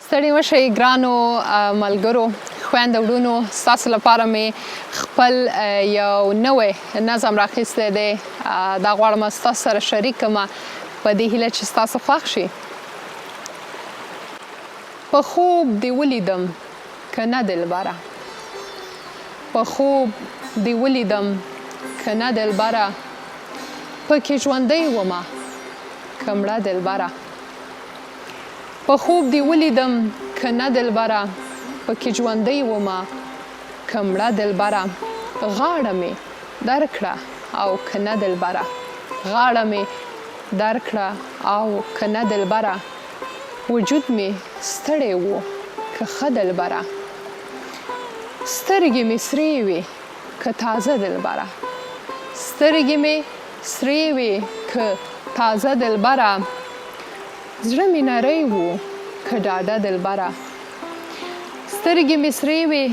ستړي مشئ ګرانو ملګرو، خویندو وروڼو، ستاسو لپاره مې خپل یو نوی نظم راخیستی دی. دا غواړم ستاسو سره شریک کړمه په دې هیله چې ستاسو خوښ شي. په خوب دې ولیدم که نه دلبره، په خوب دې ولیدم که نه دلبره، پکې ژوندی ومه که مړه دلبره. په خوب دې ولیدم که نه دلبره، پکې ژوندی ومه که مړه دلبره. غاړه مې درکړه او که نه دلبره، غاړه مې درکړه او که نه دلبره. وجود مې ستړی و که ښه دلبره، سترګې مې سرې وې که تازه دلبره، سترګې مې سرې وې که تازه دلبره. زړه مې نری و که ډاډه دلبره، سترګې مې سرې وې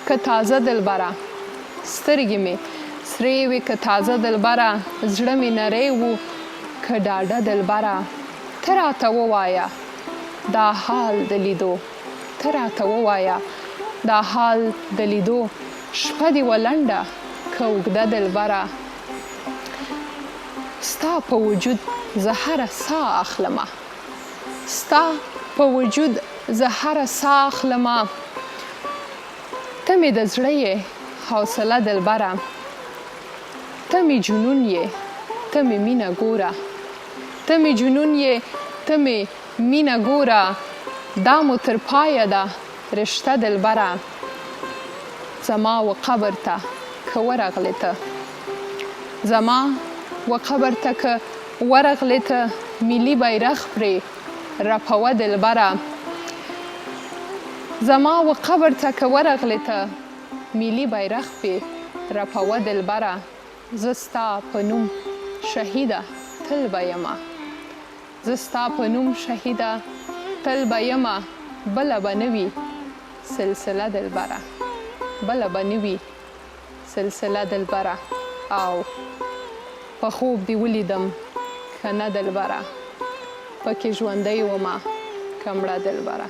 که تازه دلبره، سترګې مې سرې وې که تازه دلبره. زړه مې نری و که ډاډه دلبره. ته راته ووایه دا حال د لیدو، ته راته ووایه دا حال د لیدو. شپه دې ولنډه که اوږده دلبره، ستا په وجود زه هره ساه اخلمه، ستا په وجود زه هره ساه اخلمه. ته مې د زړه یې حوصله دلبره، ته مې جنون یې ته مې مینه ګوره، ته مې جنون یې ته مې مینه ګوره. دا مو تر پایه ده رشته دلبره، زما و قبر ته که ورغلې ته، زما و قبر ته که ورغلې ته. ملي بیرغ پرې رپوه دلبره، زما و قبر ته که ورغلې ته. ملي بیرغ پرې رپوه دلبره. زه ستا په نوم شهیده تل به یمه، زه ستا په نوم شهیده تل به یمه. بله به نه وي سلسله دلبره، بله به نه وي سلسله دلبره. او په خوب دې ولیدم که نه دلبره، پکې ژوندی ومه که مړه دلبره.